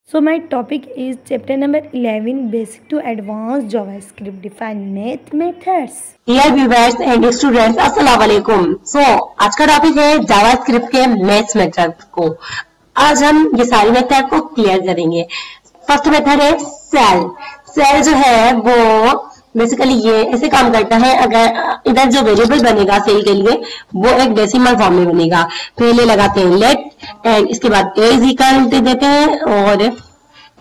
So my topic is chapter number 11, basic to advanced JavaScript define math methods. Dear viewers and students, अस्सलाम वालेकुम। आज का topic है JavaScript के maths method को। आज हम ये सारी मेथड को क्लियर करेंगे। फर्स्ट मेथड है सेल। सेल जो है वो बेसिकली ये ऐसे काम करता है, अगर इधर जो वेरिएबल बनेगा सेल के लिए वो एक डेसिमल फॉर्म में बनेगा। पहले लगाते हैं लेट एंड इसके बाद ए इज इक्वल दे देते हैं और ए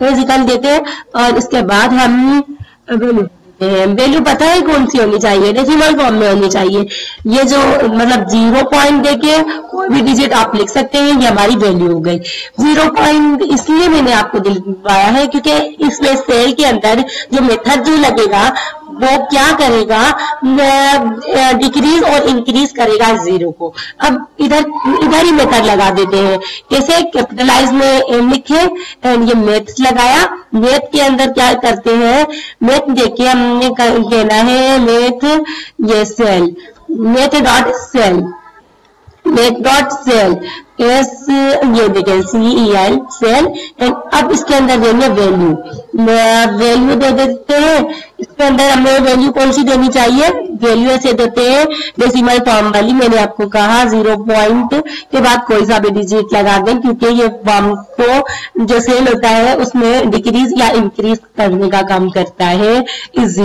इज इक्वल देते हैं और इसके बाद हम वैल्यू पता है कौन सी होनी चाहिए, डेसिमल फॉर्म में होनी चाहिए। ये जो मतलब 0 पॉइंट देके कोई भी डिजिट आप लिख सकते हैं, ये हमारी वैल्यू हो गई। 0 पॉइंट इसलिए मैंने आपको दिलवाया है क्योंकि इसमें सेल के अंदर जो मेथड जो लगेगा वो क्या करेगा, डिक्रीज और इंक्रीज करेगा 0 को। अब इधर ही मेथड लगा देते हैं। कैसे, कैपिटलाइज में एम लिखे एंड ये मैथ्स लगाया। मैथ के अंदर क्या करते हैं, मैथ देखिए हमने कहना है मैथ ये ceil, math dot ceil, math dot ceil S ये देखें CEL सेल एंड अब इसके अंदर देंगे वैल्यू, वैल्यू दे देते हैं। इसके अंदर हमें वैल्यू कौन सी देनी चाहिए, वैल्यू ऐसे देते हैं डेसिमल फॉर्म वाली। मैंने आपको कहा 0 पॉइंट के बाद कोई सा भी डिजिट लगा दें क्योंकि ये फॉर्म को जो सेल होता है उसमें डिक्रीज या इंक्रीज करने का काम करता है इस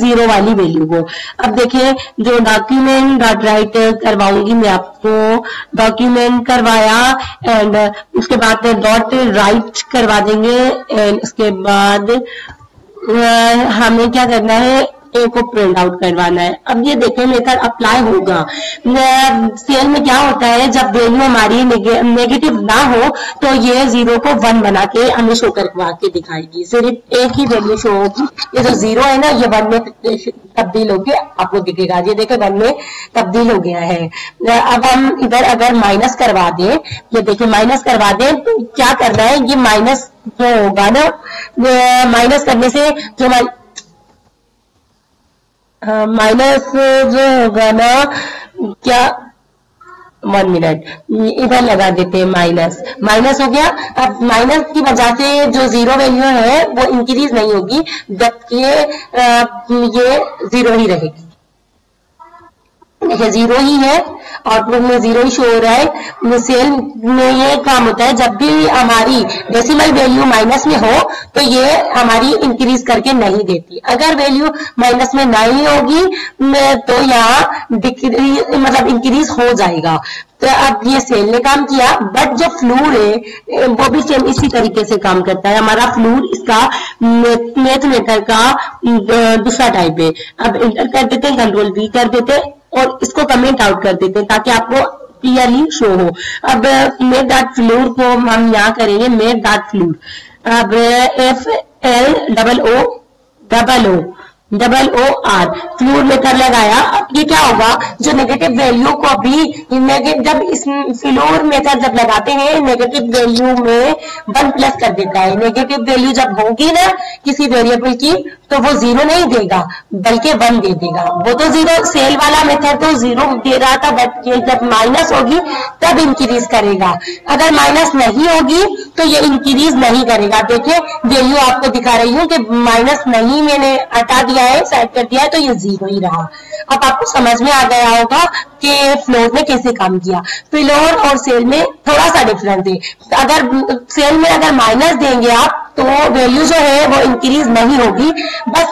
0 वाली वैल्यू को। अब देखिए जो डॉक्यूमेंट डॉट राइट करवाऊंगी मैं आपको, डॉक्यूमेंट करवाया एंड उसके बाद डॉट राइट करवा देंगे एंड उसके बाद हमें क्या करना है, ए को प्रिंट आउट करवाना है। अब ये देखें मेथड अप्लाई होगा। सेल में क्या होता है, जब वैल्यू हमारी नेगेटिव ना हो तो ये 0 को 1 बना के हमें शो करवा के दिखाएगी। सिर्फ एक ही वैल्यू शो होगी। ये जो 0 है ना ये 1 में तब्दील होके आपको दिखेगा। ये देखे 1 में तब्दील हो गया है। अब हम इधर अगर माइनस करवा दें, ये देखिए माइनस करवा दें तो क्या करना है, ये माइनस जो होगा ना, माइनस करने से जो माइनस जो होगा ना, क्या 1 मिनट इधर लगा देते हैं माइनस, माइनस हो गया। अब माइनस की वजह से जो 0 वैल्यू है वो इंक्रीज नहीं होगी जबकि ये 0 ही रहेगी। देखिए 0 ही है, आउटपुट में 0 ही शो हो रहा है। सेल में ये काम होता है, जब भी हमारी डेसिमल वैल्यू माइनस में हो तो ये हमारी इंक्रीज करके नहीं देती। अगर वैल्यू माइनस में नहीं होगी तो यहाँ डिक्रीज मतलब इंक्रीज हो जाएगा। तो अब ये सेल ने काम किया, बट जो फ्लूर है वो भी सेम इसी तरीके से काम करता है। हमारा फ्लूर इसका मैथ मेथड का दूसरा टाइप है। अब इंटर कर देते हैं, कंट्रोल V कर देते हैं और इसको कमेंट आउट कर देते हैं ताकि आपको क्लियरली शो हो। अब मैथ डॉट फ्लूर को हम यहाँ करेंगे मैथ डॉट फ्लूर। अब FLOOR फ्लूर मेथड लगाया। अब ये क्या होगा, जो नेगेटिव वैल्यू को भी जब इस फ्लूर मेथड जब लगाते हैं नेगेटिव वैल्यू में 1 प्लस कर देता है। नेगेटिव वैल्यू जब होगी ना किसी वेरिएबल की तो वो 0 नहीं देगा बल्कि 1 दे देगा। वो तो 0 सेल वाला मेथड तो 0 दे रहा था, बट ये जब माइनस होगी तब इंक्रीज करेगा। अगर माइनस नहीं होगी तो ये इंक्रीज नहीं करेगा। देखिए वैल्यू आपको दिखा रही हूँ कि माइनस नहीं मैंने हटा दिया है, सेट कर दिया है तो ये 0 ही रहा। अब आपको समझ में आ गया होगा कि फ्लोर में कैसे काम किया। फ्लोर और सेल में थोड़ा सा डिफरेंस है। अगर सेल में अगर माइनस देंगे आप तो वैल्यू जो है वो इंक्रीज नहीं होगी, बस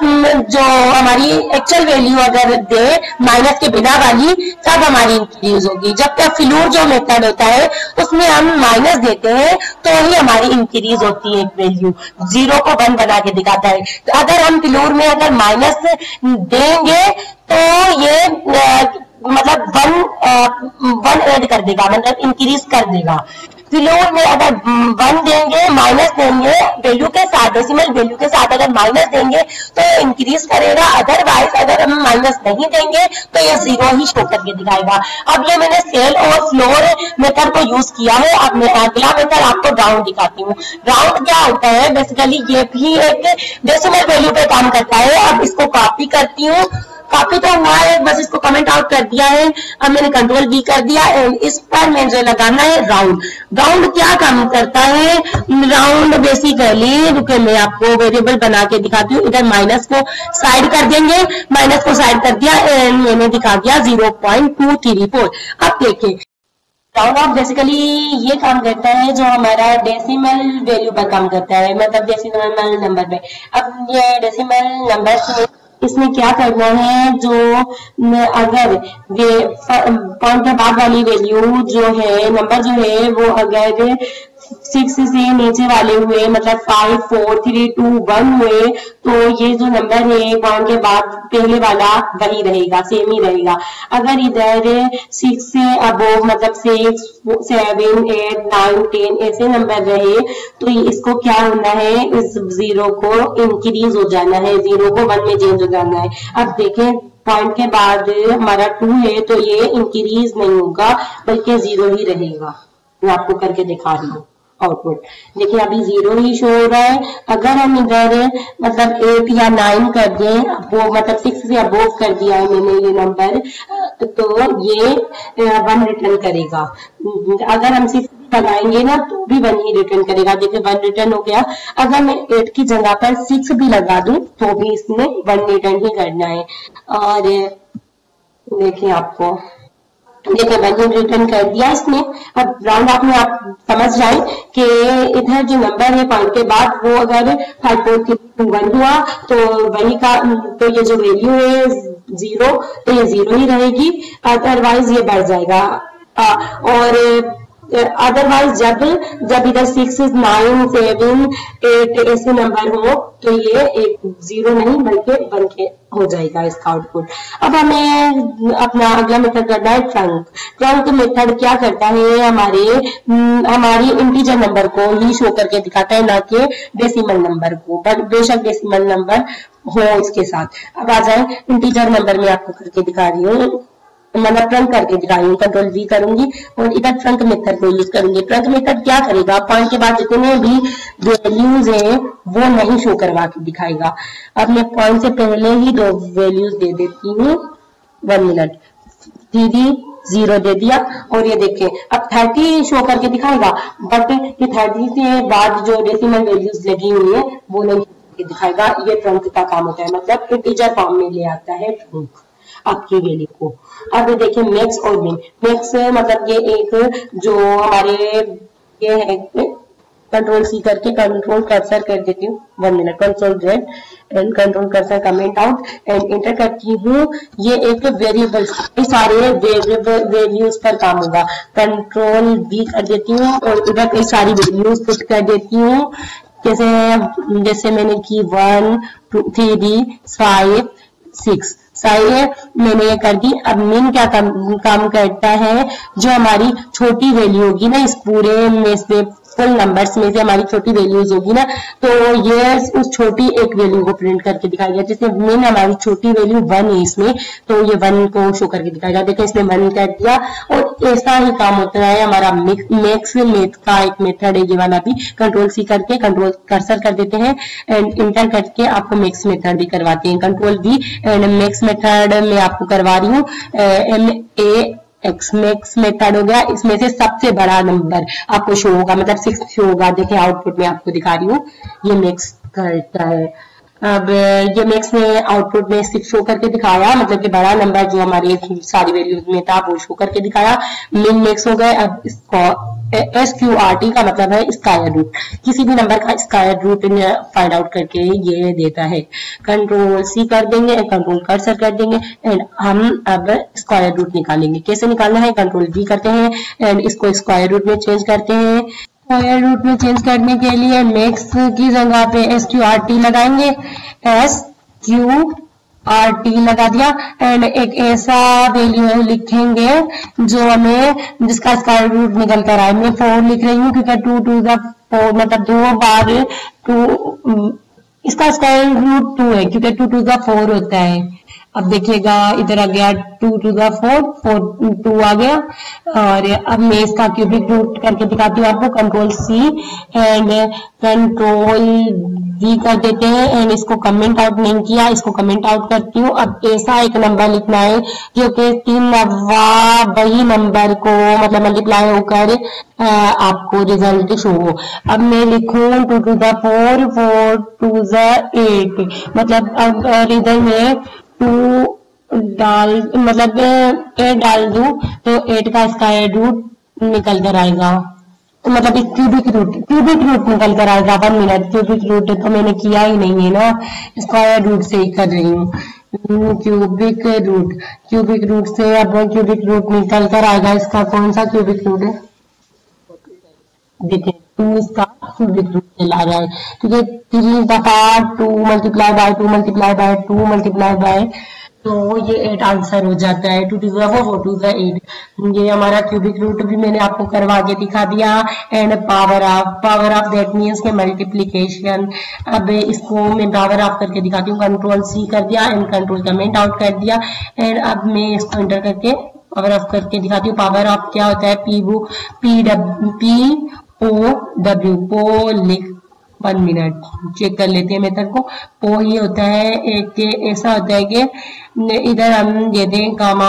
जो हमारी एक्चुअल वैल्यू अगर दे माइनस के बिना वाली तब हमारी इंक्रीज होगी। जबकि फ्लूर जो मेथड होता है उसमें हम माइनस देते हैं तो ही हमारी इंक्रीज होती है। एक वैल्यू 0 को 1 बना के दिखाता है। तो अगर हम फ्लूर में अगर माइनस देंगे तो ये मतलब 1 ऐड कर देगा, मतलब इंक्रीज कर देगा। फ्लूर में अगर 1 देंगे माइनस देंगे वैल्यू के साथ, डेसिमल वैल्यू के साथ अगर माइनस देंगे तो इंक्रीज करेगा। अदरवाइज अगर हम माइनस नहीं देंगे तो ये 0 ही शो करके दिखाएगा। अब ये मैंने सेल और फ्लोर मेथड को यूज किया है। अब मैं अगला मेथड आपको राउंड दिखाती हूँ। राउंड क्या होता है, बेसिकली ये भी एक डेसिमल वैल्यू पे काम करता है। अब इसको कॉपी करती हूँ, कॉपी तो हुआ है, बस इसको कमेंट आउट कर दिया है। अब मैंने कंट्रोल V कर दिया एंड इस पर मुझे लगाना है राउंड। राउंड क्या काम करता है? राउंड बेसिकली, रुके मैं आपको वेरिएबल बना के दिखाती हूँ। इधर माइनस को साइड कर देंगे, माइनस को साइड कर दिया एंड मैंने दिखा दिया 0.234। अब देखिए राउंड ऑफ बेसिकली ये काम करता है जो हमारा डेसिमल वैल्यू पर काम करता है, मतलब डेसिमल नंबर पे। अब ये डेसिमल नंबर इसमें क्या करना है, जो अगर पॉइंट के बाद वाली वैल्यू जो है, नंबर जो है वो अगर 6 से नीचे वाले हुए, मतलब 5 4 3 2 1 हुए, तो ये जो नंबर है पॉइंट के बाद पहले वाला वही रहेगा, सेम ही रहेगा। अगर इधर 6 से अबोव, मतलब 6 7 8 9 10 ऐसे नंबर रहे, तो इसको क्या होना है, इस 0 को इंक्रीज हो जाना है, 0 को 1 में चेंज हो जाना है। अब देखें पॉइंट के बाद हमारा 2 है, तो ये इंक्रीज नहीं होगा बल्कि 0 ही रहेगा। मैं आपको करके दिखा रही हूँ आउटपुट। देखिए अभी 0 ही शो हो रहा है। अगर हम इधर मतलब 8 या 9 कर दें, वो मतलब 6 से अबोव कर दिया है मैंने ये नंबर, तो ये 1 रिटर्न करेगा। अगर हम 6 लगाएंगे ना तो भी 1 ही रिटर्न करेगा। देखिए 1 रिटर्न हो गया। अगर मैं 8 की जगह पर 6 भी लगा दूं तो भी इसमें 1 रिटर्न ही करना है। और देखिए आपको देखिए 1 रिटर्न कर दिया इसने। अब राउंड ऑफ में आप समझ जाए कि इधर जो नंबर है पॉइंट के बाद वो अगर 5.1 हुआ तो वही का, तो ये जो वैल्यू है 0, तो ये 0 ही रहेगी, अदरवाइज ये बढ़ जाएगा। और अदरवाइज जब इधर 6 9 7 8 ऐसे नंबर हो तो ये एक 0 नहीं बल्कि 1 के हो जाएगा इसका आउटपुट। अब हमें अपना अगला मेथड करना है ट्रंक। ट्रंक मेथड क्या करता है, हमारी इंटीजर नंबर को ही शो करके दिखाता है, ना कि डेसिमल नंबर को, बट बेशक डेसिमल नंबर हो इसके साथ। अब आ जाए इंटीजर नंबर में आपको करके दिखा रही हूँ, मतलब ट्रंक करके दिखाई हूँ। कंट्रोल V करूंगी और इधर ट्रंक मेथड को यूज करूंगी। ट्रंक मेथड क्या करेगा, पॉइंट के बाद जितने भी वैल्यूज है वो नहीं शो करवा के दिखाएगा। अब मैं पॉइंट से पहले ही 2 वैल्यूज दे देती हूँ। 1 मिनट, 3 0 दे दिया और ये देखें अब 30 शो करके दिखाएगा, बट ये 30 से बाद जो डेसिमल वैल्यूज लगी हुई है वो नहीं दिखाएगा। ये ट्रंक का काम होता है, मतलब इंटीजर फॉर्म में ले आता है ट्रंक आपकी वैल्यू को। अब देखिए मैक्स और मिन। मैक्स मतलब ये एक जो हमारे ये है, कंट्रोल C करके कंट्रोल कर्सर कर देती हूँ। 1 minute, control Z and control cursor comment out and enter करती हूँ। ये एक वेरिएबल, सारे वेरिएबल वैल्यूज पर काम होगा। कंट्रोल V कर देती हूँ और इधर कई सारी वैल्यूज पुट कर देती हूँ, जैसे मैंने की 1 2 3 5 6 सही है, मैंने ये कर दी। अब मिन क्या काम करता है, जो हमारी छोटी वैल्यू होगी ना इस पूरे में से, फुल नंबर्स में से हमारी छोटी वैल्यूज होगी ना, तो ये उस छोटी एक वैल्यू को प्रिंट करके दिखाएगा। जैसे मिन हमारी छोटी वैल्यू 1 है इसमें, तो ये 1 को शो करके दिखाएगा। देखिए इसने 1 कर दिया। और ऐसा ही काम होता है हमारा मैक्स मेथ का एक मेथड है, ये वाला भी कंट्रोल C करके कंट्रोल कर्सर कर देते हैं एंड इंटर करके आपको मैक्स मेथड भी करवाते हैं। Control V and max method में आपको करवा रही हूँ। MAX मैक्स मेथड हो गया। इसमें से सबसे बड़ा नंबर आपको शो होगा, मतलब 6 शो होगा। देखिए आउटपुट में आपको दिखा रही हूँ, ये मैक्स करता है। अब ये मैक्स ने आउटपुट में 6 शो करके दिखाया, मतलब कि बड़ा नंबर जो हमारी सारी वैल्यूज में था वो शो करके दिखाया। मिन मैक्स हो गए। अब इसको SQRT का मतलब है स्क्वायर रूट, किसी भी नंबर का स्क्वायर रूट फाइंड आउट करके ये देता है। कंट्रोल C कर देंगे, कंट्रोल कर्सर कर देंगे एंड हम अब स्क्वायर रूट निकालेंगे। कैसे निकालना है, कंट्रोल V करते हैं एंड इसको स्क्वायर रूट में चेंज करते हैं। स्क्वायर रूट में चेंज करने के लिए मैक्स की जगह पे SQRT लगाएंगे, SQRT लगा दिया एंड एक ऐसा वैल्यू लिखेंगे जो हमें, जिसका स्क्वायर रूट निकल कर आए। मैं 4 लिख रही हूँ क्योंकि 2 to the 4 मतलब 2 बार 2, इसका स्क्वायर रूट 2 है क्योंकि 2 to the 4 होता है। अब देखिएगा इधर आ गया 2 to the 4 2 आ गया। और अब मैं इसका क्यूबिक रूट करके दिखाती हूँ आपको। Control C and control we कर देते हैं एंड इसको कमेंट आउट नहीं किया, इसको कमेंट आउट करती हूँ। अब ऐसा एक नंबर लिखना है जो कि 3 दफा वही नंबर को मतलब मल्टीप्लाई होकर आपको रिजल्ट शो हो। अब मैं लिखूं 2 to the 4, 4 to the 8, मतलब अब रिजल्ट में 2 डाल मतलब 8 डाल दूं तो 8 का स्क्वायर रूट निकल कर आएगा, तो मतलब क्यूबिक रूट निकल कर आएगा। 1 मिनट, क्यूबिक रूट तो मैंने किया ही नहीं है ना, स्क्वायर रूट से ही कर रही हूँ। क्यूबिक रूट से अब क्यूबिक रूट निकल कर आएगा। इसका कौन सा क्यूबिक रूट है, देखिए 2 इसका क्यूबिक रूट चला रहा है, क्योंकि 3 दफा 2 multiply by 2 multiply by 2 multiply by, तो ये 8 आंसर हो जाता है। 2 to the 4, 4 to the 8। ये हमारा क्यूबिक रूट भी मैंने आपको करवा के दिखा दिया। And power of that means के मल्टीप्लीकेशन। अब इसको मैं पावर ऑफ करके दिखाती हूँ। कंट्रोल सी कर दिया एंड कंट्रोल कमेंट आउट कर दिया एंड अब मैं इसको एंटर करके पावर ऑफ करके दिखाती हूँ। पावर ऑफ क्या होता है, POW पो लिख 1 मिनट चेक कर लेते हैं मेथड को। पो ये होता है एक ऐसा होता है कि इधर हम ये दें कामा,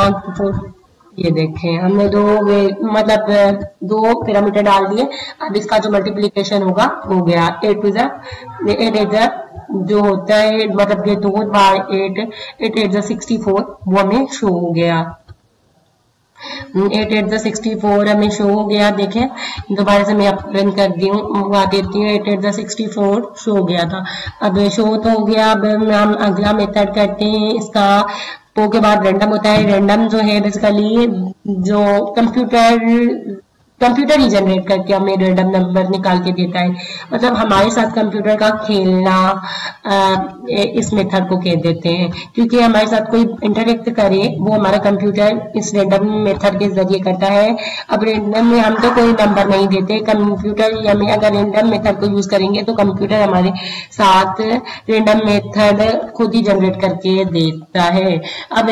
ये देखें हमने मतलब 2 पैरामीटर डाल दिए। अब इसका जो मल्टीप्लीकेशन होगा हो गया 8 to the जो होता है मतलब ये 2 बाय 8, 8 8 64 वो हमें शो हो गया। 8 8 64 हमें शो हो गया। देखें दोबारा से मैं आपको रन कर दी हूँ, देती हूँ। 8 8 64 शो हो गया था। अब शो तो हो गया। अब हम अगला मेथड करते हैं। इसका पो के बाद रैंडम होता है। रैंडम जो है बेसिकली जो कंप्यूटर ही जनरेट करके हमें रैंडम नंबर निकाल के देता है। मतलब हमारे साथ कंप्यूटर का खेलना इस मेथड को कह देते हैं, क्योंकि हमारे साथ कोई इंटरेक्ट करे वो हमारा कंप्यूटर इस रैंडम मेथड के जरिए करता है। अब रैंडम में हम तो कोई नंबर नहीं देते, कंप्यूटर हमें अगर रैंडम मेथड को यूज करेंगे तो कंप्यूटर हमारे साथ रैंडम मेथड खुद ही जनरेट करके देता है। अब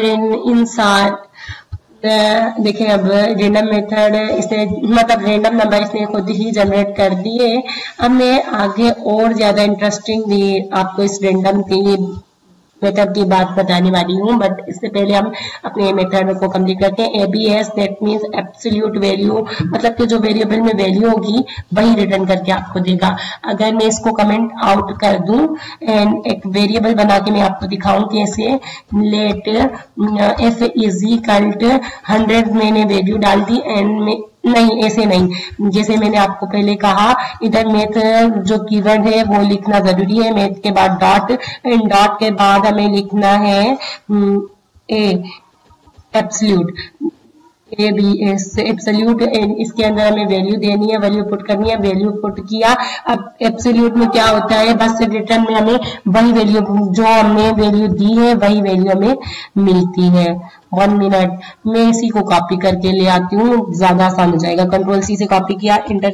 देखिए अब रैंडम मेथड इसने मतलब रैंडम नंबर इसने खुद ही जनरेट कर दिए। अब मैं आगे और ज्यादा इंटरेस्टिंग आपको इस रैंडम की मेथड की बात बताने वाली हूँ, बट इससे पहले हम अपने मेथड को कंप्लीट करते हैं। ABS that means absolute value, मतलब कि जो वेरिएबल में वैल्यू होगी वही रिटर्न करके आपको देगा। अगर मैं इसको कमेंट आउट कर दूं एंड एक वेरिएबल बना के मैं आपको दिखाऊं कैसे, let F is equal to 100 मैंने वैल्यू डाल दी एंड नहीं ऐसे नहीं, जैसे मैंने आपको पहले कहा इधर मैथ जो कीवर्ड है वो लिखना जरूरी है। मैथ के बाद डॉट एंड डॉट के बाद हमें लिखना है एब्सोल्यूट, एब्सोल्यूट। इसके अंदर हमें वैल्यू देनी है, वैल्यू पुट करनी है। वैल्यू पुट किया। अब एब्सोल्यूट में क्या होता है, बस रिटर्न में हमें वही वैल्यू जो हमने वैल्यू दी है वही वैल्यू हमें मिलती है। 1 मिनट मैं इसी को कॉपी करके ले आती हूँ, ज्यादा आसान हो जाएगा। कंट्रोल सी से कॉपी किया, इंटर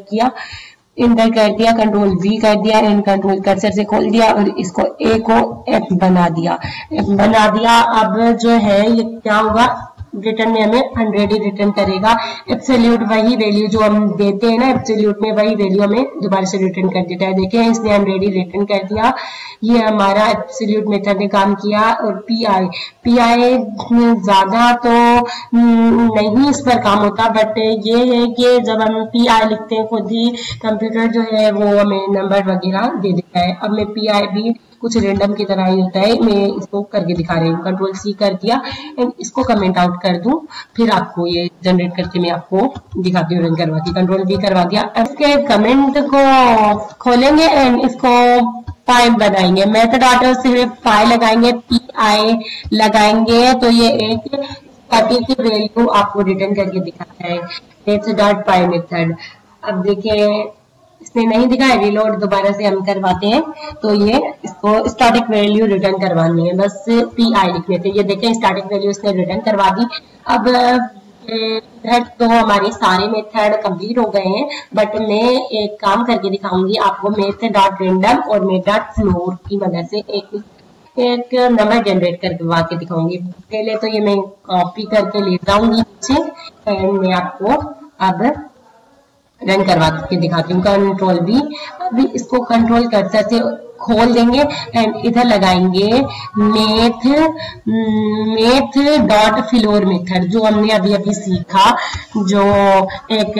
कर दिया, कंट्रोल वी कर दिया एंड कंट्रोल कर्सर से खोल दिया और इसको ए को एफ बना दिया। अब जो है ये क्या होगा, रिटर्न में हमें 100 ही रिटर्न करेगा। एब्सोल्यूट वही वैल्यू जो हम देते हैं ना, एब्सोल्यूट में वही वैल्यू हमें दोबारा से रिटर्न कर देता है। देखें इसने 100 ही रिटर्न कर दिया। ये हमारा एब्सोल्यूट मेथड ने काम किया। और पीआई ज्यादा तो नहीं इस पर काम होता, बट ये है कि जब हम पीआई लिखते हैं खुद ही कंप्यूटर जो है वो हमें नंबर वगैरह दे देता है। अब मैं पीआई भी कुछ रैंडम की तरह ही होता है, मैं इसको करके दिखा रही हूँ। कंट्रोल सी कर दिया एंड इसको कमेंट आउट कर दूं, फिर आपको ये जनरेट करके मैं आपको दिखाती हूँ, रन करवाती। कंट्रोल वी करवा दिया। इसके कमेंट को खोलेंगे एंड इसको फाइल बनाएंगे। मेथड ऑर्डर सिर्फ फाइल लगाएंगे, पीआई लगाएंगे तो ये एक स्टैटिक वैल्यू आपको रिटर्न करके दिखाता है। Let's dot pi method. अब देखिए इसने नहीं दिखाया, रिलोड दोबारा से हम करवाते हैं तो ये इसको स्टैटिक वैल्यू रिटर्न करवानी है, बस पीआई लिखने थे। ये देखें स्टैटिक वैल्यू इसने रिटर्न करवा दी। अब तो हमारे सारे मेथड कंप्लीट हो गए हैं, बट मैं एक काम करके दिखाऊंगी आपको। मेथड डॉट रैंडम और मेथड डॉट फ्लोर की मदद से एक नंबर जनरेट करवा के दिखाऊंगी। पहले तो ये मैं कॉपी करके ले जाऊंगी नीचे एंड मैं आपको अब रन करवा के दिखाती हूँ। कंट्रोल भी, अभी इसको कंट्रोल कर्सर से खोल देंगे एंड इधर लगाएंगे मेथ डॉट फ्लोर मेथड, जो हमने अभी अभी सीखा, जो एक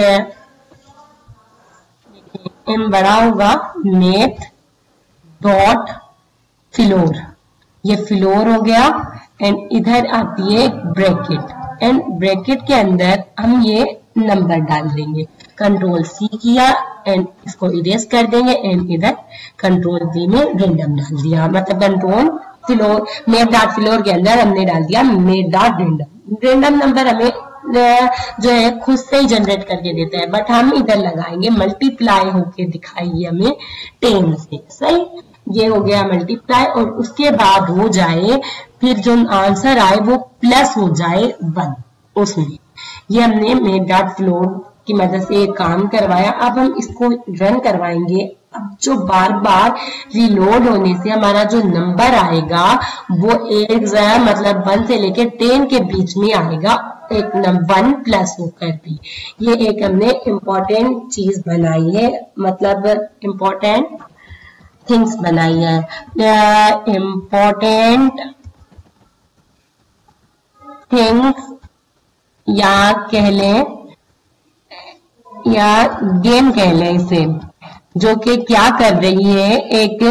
एम बड़ा होगा, मेथ डॉट फ्लोर, ये फ्लोर हो गया एंड इधर आती है ब्रैकेट एंड ब्रैकेट के अंदर हम ये नंबर डाल देंगे। कंट्रोल सी किया एंड इसको इरेज कर देंगे एंड इधर कंट्रोल वी में रेंडम डाल दिया, मतलब control floor math dot floor के अंदर हमने डाल दिया math dot random. Random number हमें जो है खुद से ही जनरेट करके देता है, बट हम इधर लगाएंगे मल्टीप्लाई होके दिखाइए हमें 10 से, सही। ये हो गया मल्टीप्लाई और उसके बाद हो जाए फिर जो आंसर आए वो प्लस हो जाए 1 उसमें। ये हमने मेथ डॉट फ्लोर की मदद से एक काम करवाया। अब हम इसको रन करवाएंगे। अब जो बार बार रिलोड होने से हमारा जो नंबर आएगा वो एक मतलब 1 से लेकर 10 के बीच में आएगा, एक 1 प्लस होकर भी। ये एक हमने इम्पोर्टेंट चीज बनाई है, मतलब इम्पोर्टेंट थिंग्स बनाई है, इम्पोर्टेंट थिंग्स या कह लें या गेम कह लें इसे, जो कि क्या कर रही है, एक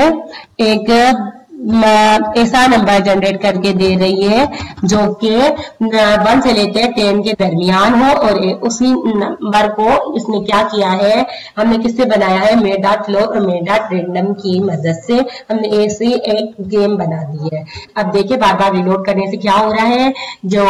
ऐसा नंबर जनरेट करके दे रही है जो कि 1 से लेकर 10 के दरमियान हो, और उसी नंबर को इसने क्या किया है, हमने किससे बनाया है, मेथ डॉट फ्लोर और मेथ डॉट रेंडम की मदद से हमने ऐसे एक गेम बना दी है। अब देखिए बार बार रिलोड करने से क्या हो रहा है, जो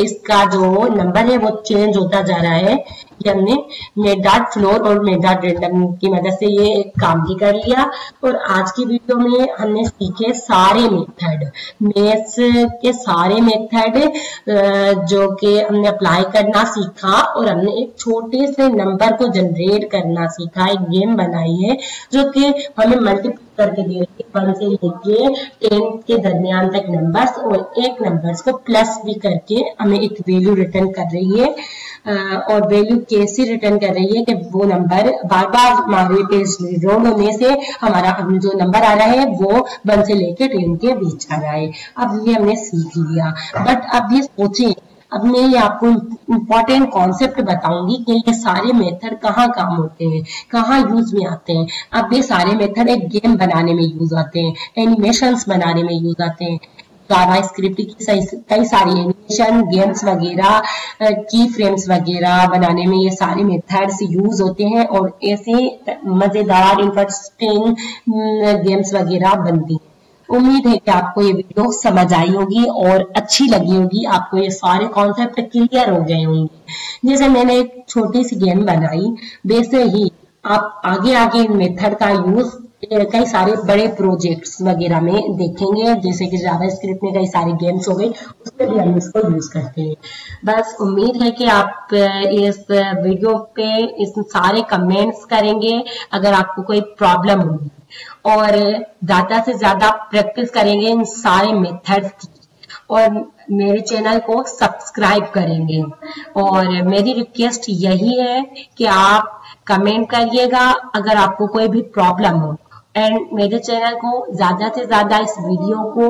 इसका जो नंबर है वो चेंज होता जा रहा है। ये हमने मेथ डॉट फ्लोर और मेथ डॉट रेंडम की मदद से ये काम भी कर लिया। और आज की वीडियो में हमने सीखे सारे मेथड, मैथ्स के सारे मेथड जो कि हमने अप्लाई करना सीखा, और हमने एक छोटे से नंबर को जनरेट करना सीखा। एक गेम बनाई है जो कि हमें मल्टीप्लाई करके दे रही है 1 से लेके 10 के दरमियान तक नंबर्स, और एक नंबर्स को प्लस भी करके हमें एक वैल्यू रिटर्न कर रही है। और वैल्यू कैसे रिटर्न कर रही है कि वो नंबर बार बार हमारे पेज रिलोड होने से हमारा जो नंबर आ रहा है वो 1 से लेके 10 के बीच आ रहा है। अब ये हमने सीख लिया, बट अब ये सोचें, अब मैं ये आपको इम्पोर्टेंट कॉन्सेप्ट बताऊंगी कि ये सारे मेथड कहाँ काम होते हैं, कहाँ यूज में आते हैं। अब ये सारे मेथड एक गेम बनाने में यूज आते हैं, एनिमेशंस बनाने में यूज आते हैं। जावा स्क्रिप्ट की कई सारी एनिमेशन, गेम्स वगैरह, की फ्रेम्स वगैरह बनाने में ये सारे मेथड्स यूज होते हैं, और ऐसे मजेदार इंटरेस्टिंग गेम्स वगैरह बनती हैं। उम्मीद है कि आपको ये वीडियो समझ आई होगी और अच्छी लगी होगी, आपको ये सारे कॉन्सेप्ट क्लियर हो गए होंगे। जैसे मैंने एक छोटी सी गेम बनाई, वैसे ही आप आगे आगे इन मेथड का यूज कई सारे बड़े प्रोजेक्ट्स वगैरह में देखेंगे, जैसे कि जावा स्क्रिप्ट में कई सारी गेम्स हो गई, उसमें भी हम इसको यूज करते हैं। बस उम्मीद है कि आप इस वीडियो पे इस सारे कमेंट्स करेंगे अगर आपको कोई प्रॉब्लम होगी, और ज्यादा से ज्यादा प्रैक्टिस करेंगे इन सारे मेथड्स की, और मेरे चैनल को सब्सक्राइब करेंगे। और मेरी रिक्वेस्ट यही है कि आप कमेंट करिएगा अगर आपको कोई भी प्रॉब्लम हो, एंड मेरे चैनल को ज्यादा से ज्यादा इस वीडियो को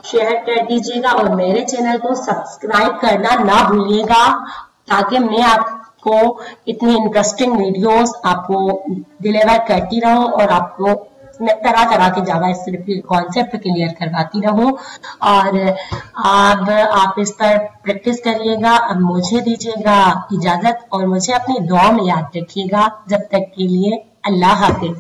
शेयर कर दीजिएगा, और मेरे चैनल को सब्सक्राइब करना ना भूलिएगा, ताकि मैं आपको इतनी इंटरेस्टिंग वीडियोस आपको डिलीवर करती रहूं और आपको तरह तरह के जावा स्क्रिप्ट कॉन्सेप्ट क्लियर करवाती रहूं। और अब आप इस पर प्रैक्टिस करिएगा। अब मुझे दीजिएगा इजाजत, और मुझे अपनी दुआ में याद रखिएगा। जब तक के लिए अल्लाह हाफिज।